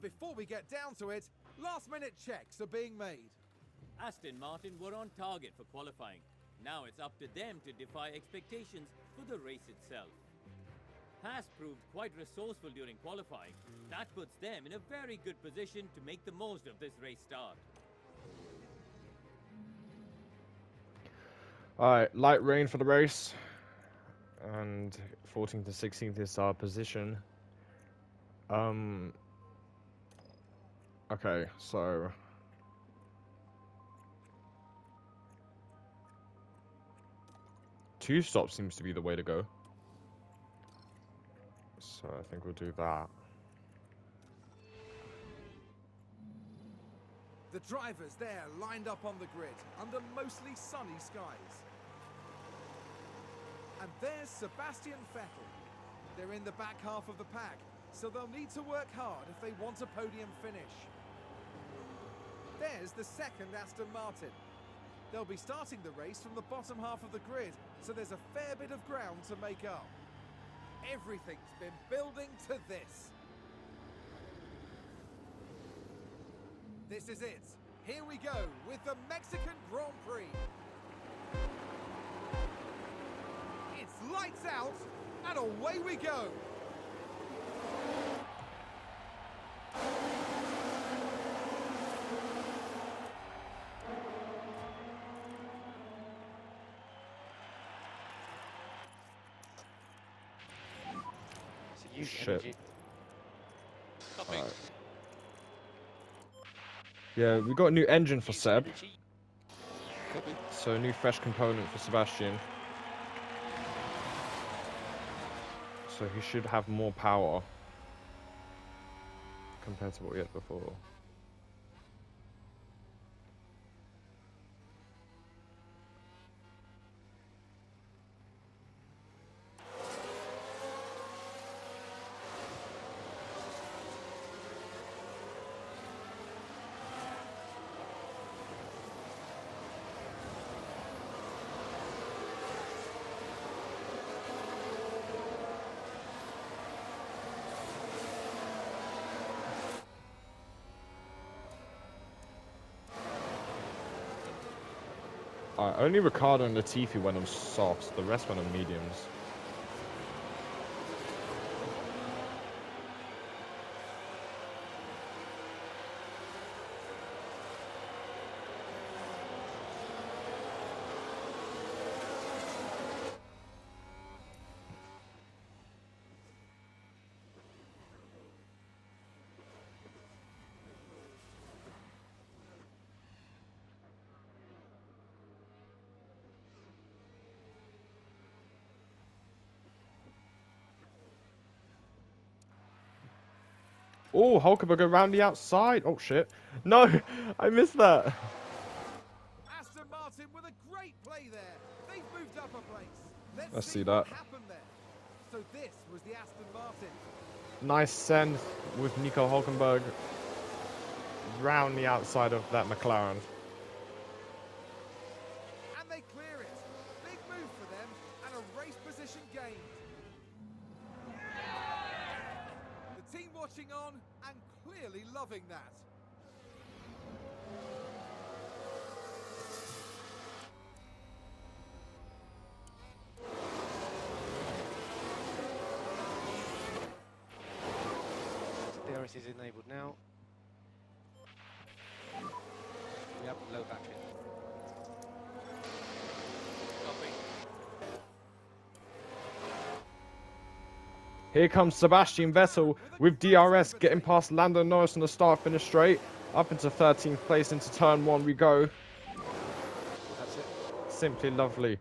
before we get down to it, last-minute checks are being made. Aston Martin were on target for qualifying. Now it's up to them to defy expectations for the race itself. Haas proved quite resourceful during qualifying. That puts them in a very good position to make the most of this race start. Alright, light rain for the race. And 14th to 16th is our position. Okay, so... Two stops seems to be the way to go. So I think we'll do that. The drivers there lined up on the grid under mostly sunny skies. And there's Sebastian Vettel. They're in the back half of the pack, so they'll need to work hard if they want a podium finish. There's the second Aston Martin. They'll be starting the race from the bottom half of the grid, so there's a fair bit of ground to make up. Everything's been building to this. This is it. Here we go with the Mexican Grand Prix. It's lights out and away we go. Shit. Right. Yeah, we got a new engine for Seb. So a new fresh component for Sebastian. So he should have more power compared to what we had before. Only Ricardo and Latifi went on softs, the rest went on mediums. Oh, Hulkenberg around the outside. Oh, shit. No, I missed that. Aston Martin with a great play there. They've moved up a place. Let's see what that. happened there. So this was the Aston Martin. Nice send with Nico Hulkenberg round the outside of that McLaren. And they clear it. Big move for them and a race position gained. The team watching on and clearly loving that. DRS is enabled now. Yep, low battery. Copy. Here comes Sebastian Vettel with DRS getting past Lando Norris on the start-finish straight. Up into 13th place into turn 1 we go. That's it. Simply lovely.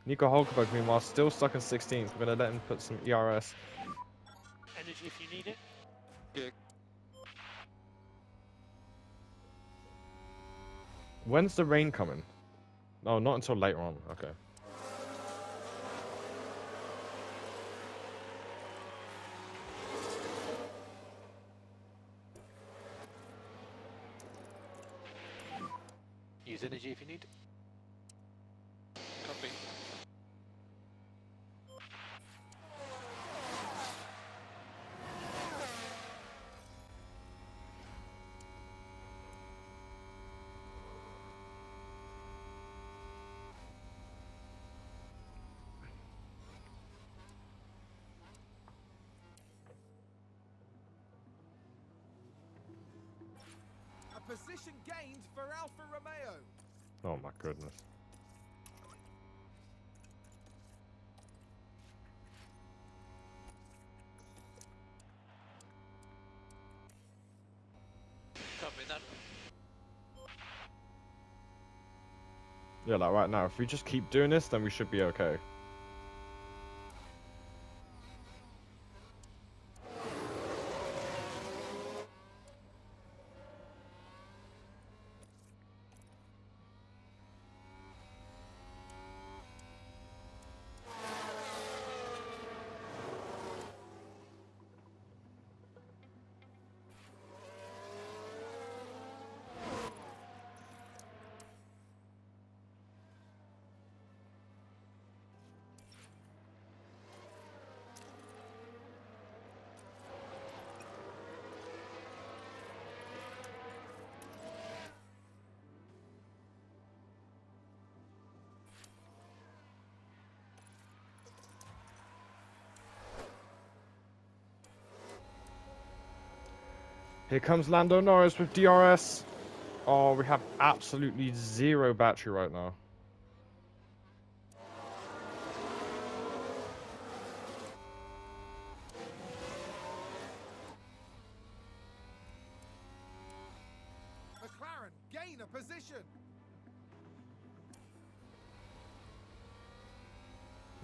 Nico Hulkenberg, meanwhile, still stuck in 16th. We're going to let him put some ERS. Energy if you need it. Good. When's the rain coming? No, not until later on. Okay. Use energy if you need. Copy. position gained for Alfa Romeo. Oh my goodness. Copy that. Yeah, like right now, if we just keep doing this, then we should be okay. Here comes Lando Norris with DRS. Oh, we have absolutely zero battery right now. McLaren gain a position.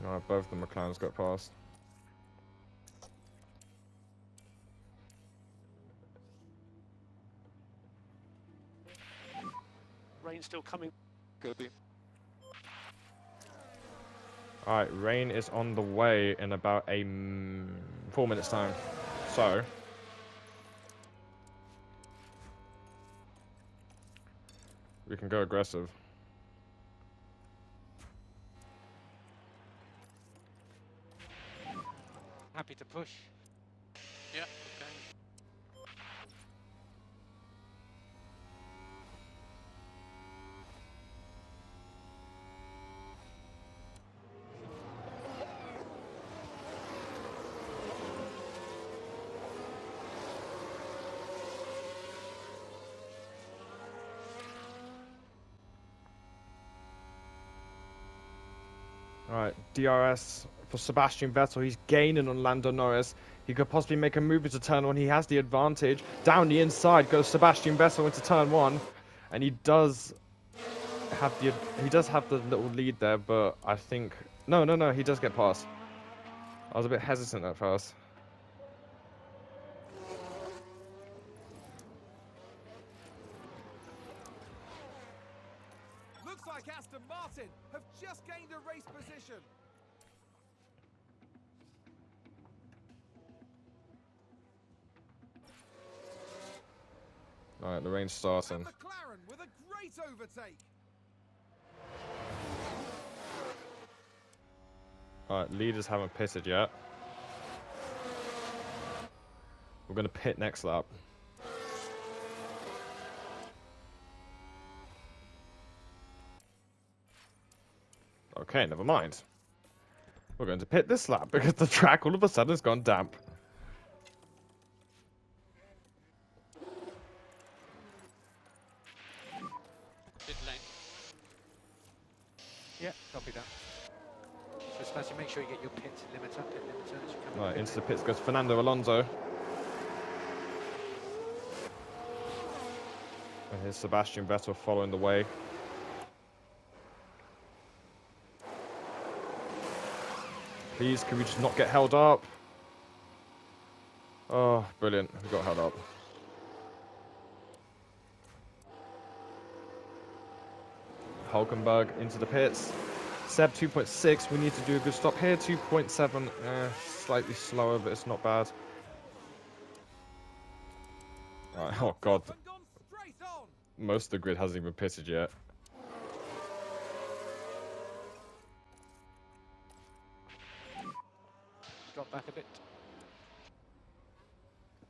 Alright, both the McLarens got past. Rain's still coming. Good. Alright, rain is on the way in about 4 minutes time. So we can go aggressive. Happy to push. Yeah, okay. Alright, DRS for Sebastian Vettel. He's gaining on Lando Norris. He could possibly make a move into turn one. He has the advantage. Down the inside goes Sebastian Vettel into turn one. And he does have the little lead there, but I think no, he does get past. I was a bit hesitant at first. Looks like Aston Martin have just gained a race position. Alright, the rain's starting. And McLaren with a great overtake. Alright, leaders haven't pitted yet. We're going to pit next lap. Okay, never mind. We're going to pit this lap because the track all of a sudden has gone damp. Pit lane. Yeah, copy that. So Sebastian, make sure you get your pit limiter as you come Right, in. into the pits goes Fernando Alonso. And here's Sebastian Vettel following the way. Please, can we just not get held up? Oh, brilliant. We got held up. Hulkenberg into the pits. Seb 2.6. We need to do a good stop here. 2.7. Slightly slower, but it's not bad. Right, oh god. And gone straight on. Most of the grid hasn't even pitted yet. Drop back a bit.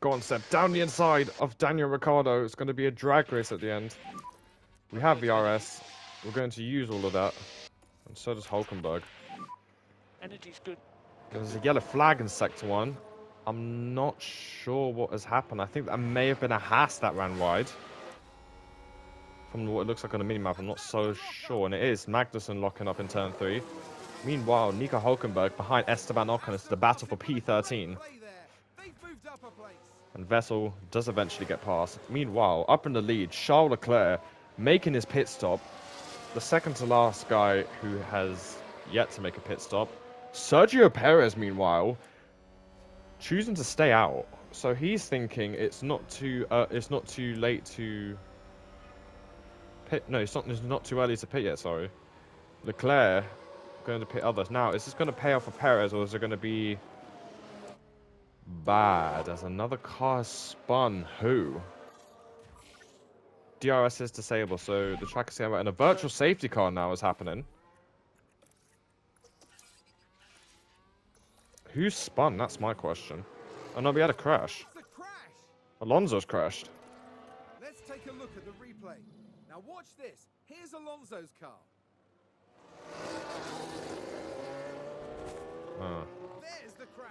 Go on, Seb. Down the inside of Daniel Ricciardo. It's going to be a drag race at the end. We have VRS. We're going to use all of that. And so does Hulkenberg. Energy's good. There's a yellow flag in Sector 1. I'm not sure what has happened. I think that may have been a Haas that ran wide. From what it looks like on the minimap, I'm not so sure. And it is Magnussen locking up in turn 3. Meanwhile, Nico Hulkenberg behind Esteban Ocon is the battle for P13. And Vettel does eventually get past. Meanwhile, up in the lead, Charles Leclerc making his pit stop. The second to last guy who has yet to make a pit stop. Sergio Perez, meanwhile, choosing to stay out. So he's thinking it's not too late to pit. No, it's not too early to pit yet. Sorry, Leclerc going to pit others. Now, is this going to pay off for Perez, or is it going to be bad as another car spun? Who? DRS is disabled, so the track is saying, and a virtual safety car now is happening. Who spun? That's my question. Oh no, we had a crash. Alonso's crashed. Let's take a look at the replay. Now watch this. Here's Alonso's car. There's the crash.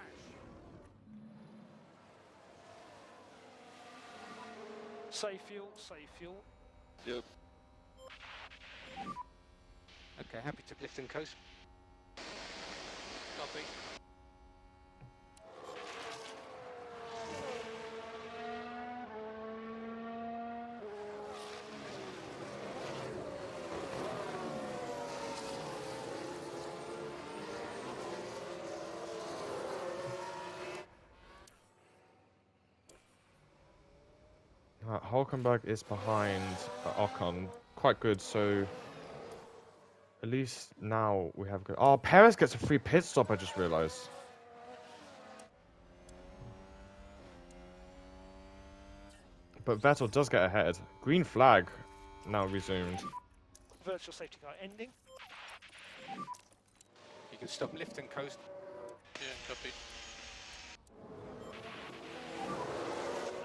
Safe fuel, safe fuel. Yep. Okay, happy to lift and coast. Copy. Hulkenberg is behind Ocon. Quite good, so at least now we have good. Oh, Perez gets a free pit stop, I just realized. But Vettel does get ahead. Green flag now resumed. Virtual safety car ending. You can stop lift and coast. Yeah, copy.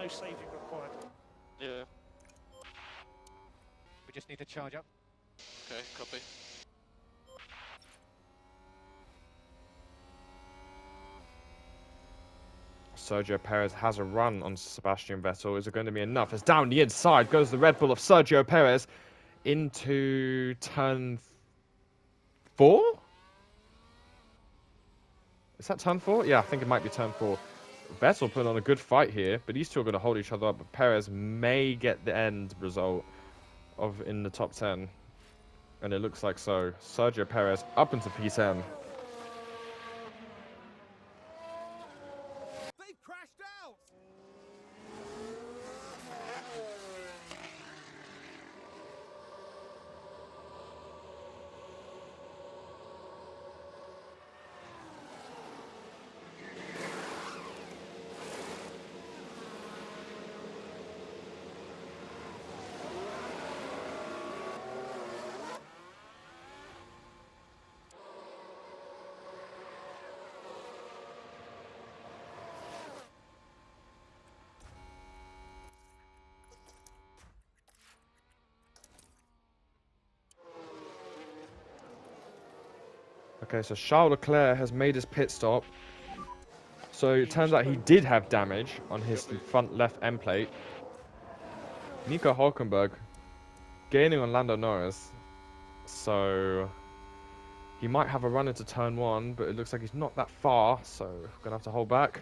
No saving required. Yeah. We just need to charge up. Okay, copy. Sergio Perez has a run on Sebastian Vettel. Is it going to be enough? As down the inside goes the Red Bull of Sergio Perez into turn 4? Is that turn 4? Yeah, I think it might be turn 4. Vettel put on a good fight here, but these two are going to hold each other up. But Perez may get the end result of in the top 10. And it looks like so. Sergio Perez up into P10. They've crashed out. Okay, so Charles Leclerc has made his pit stop. So it turns out he did have damage on his front left end plate. Nico Hulkenberg gaining on Lando Norris. So he might have a run into turn 1, but it looks like he's not that far, so gonna have to hold back.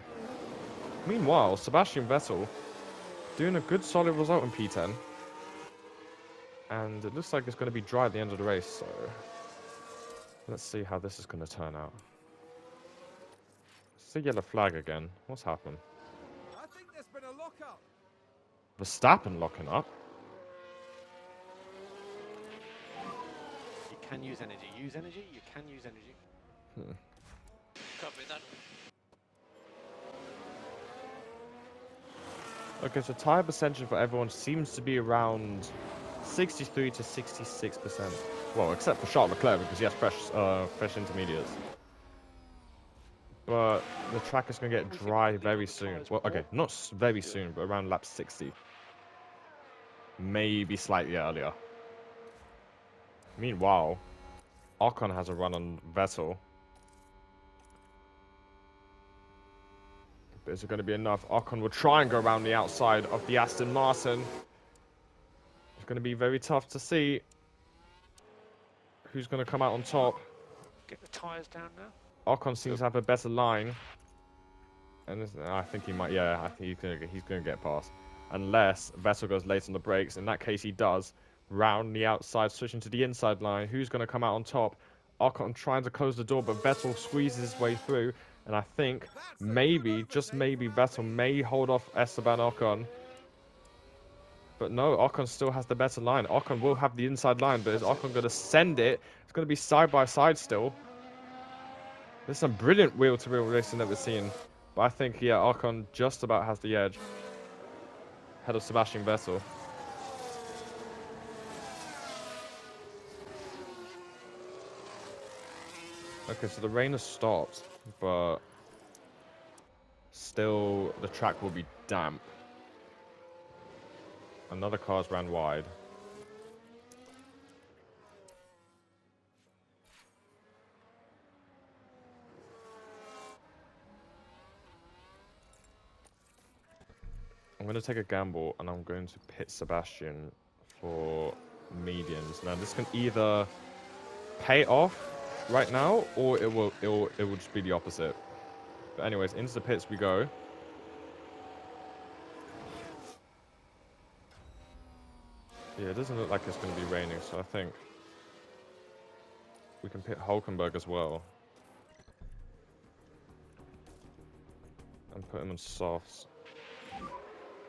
Meanwhile, Sebastian Vettel doing a good solid result in P10. And it looks like it's going to be dry at the end of the race, so let's see how this is going to turn out. It's the yellow flag again. What's happened? I think there's been a lock-up. Verstappen locking up. You can use energy. Use energy. You can use energy. Copy that. Okay, so tire percentage for everyone seems to be around 63 to 66%. Well, except for Charles Leclerc because he has fresh intermediates. But the track is going to get dry very soon. Well, okay, not very soon, but around lap 60. Maybe slightly earlier. Meanwhile, Ocon has a run on Vettel. But is it going to be enough? Ocon will try and go around the outside of the Aston Martin. going to be very tough to see who's going to come out on top. Get the tyres down now. Ocon seems to have a better line. And I think he might, yeah, I think he's gonna get past. Unless Vettel goes late on the brakes. In that case, he does. Round the outside, switching to the inside line. Who's gonna come out on top? Ocon trying to close the door, but Vettel squeezes his way through. And I think maybe, just maybe, Vettel may hold off Esteban Ocon. But no, Ocon still has the better line. Ocon will have the inside line, but is Ocon gonna send it? It's gonna be side by side still. There's some brilliant wheel-to-wheel racing that we're seeing. But I think, yeah, Ocon just about has the edge. Ahead of Sebastian Vettel. Okay, so the rain has stopped, but still the track will be damp. Another car's ran wide. I'm going to take a gamble and I'm going to pit Sebastian for mediums. Now this can either pay off right now or it will just be the opposite. But anyways, into the pits we go. Yeah, it doesn't look like it's going to be raining, so I think we can pit Hulkenberg as well. And put him on softs.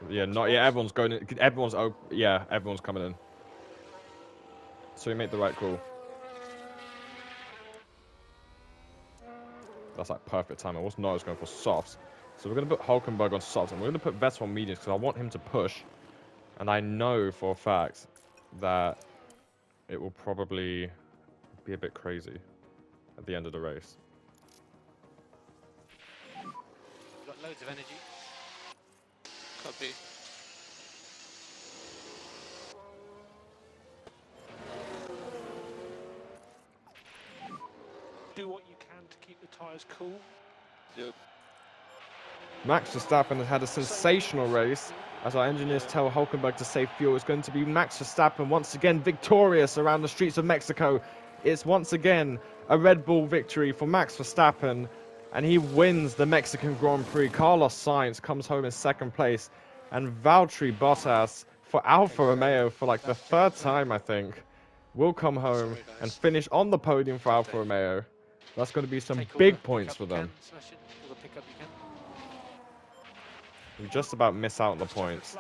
Yeah, not yet. Everyone's going in. Yeah, everyone's coming in. So you make the right call. That's like perfect time. I was going for softs. So we're going to put Hulkenberg on softs. And we're going to put Vettel on mediums because I want him to push. And I know for a fact that it will probably be a bit crazy at the end of the race. Got loads of energy. Copy. Do what you can to keep the tyres cool. Yep. Max Verstappen has had a sensational race. As our engineers tell Hulkenberg to save fuel, it's going to be Max Verstappen once again victorious around the streets of Mexico. It's once again a Red Bull victory for Max Verstappen, and he wins the Mexican Grand Prix. Carlos Sainz comes home in second place, and Valtteri Bottas for Alfa Romeo for like the third time, I think, will come home and finish on the podium for Alfa Romeo. That's going to be some big points for them. We just about miss out on the points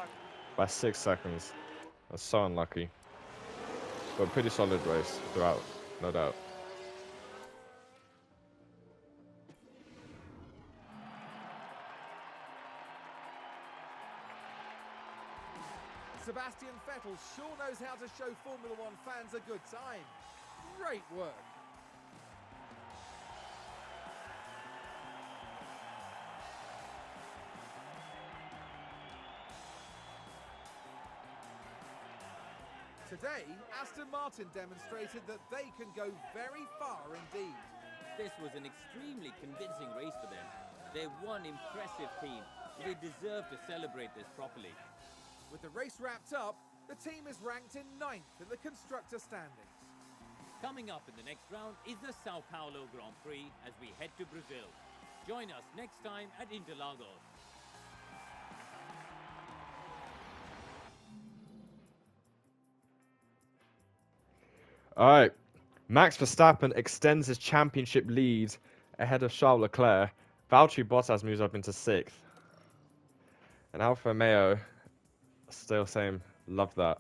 by 6 seconds. That's so unlucky. But a pretty solid race throughout, no doubt. Sebastian Vettel sure knows how to show Formula One fans a good time. Great work. Today, Aston Martin demonstrated that they can go very far indeed. This was an extremely convincing race for them. They're one impressive team. They deserve to celebrate this properly. With the race wrapped up, the team is ranked in 9th in the constructor standings. Coming up in the next round is the Sao Paulo Grand Prix as we head to Brazil. Join us next time at Interlagos. All right, Max Verstappen extends his championship lead ahead of Charles Leclerc. Valtteri Bottas moves up into 6th. And Alfa Romeo, still same, love that.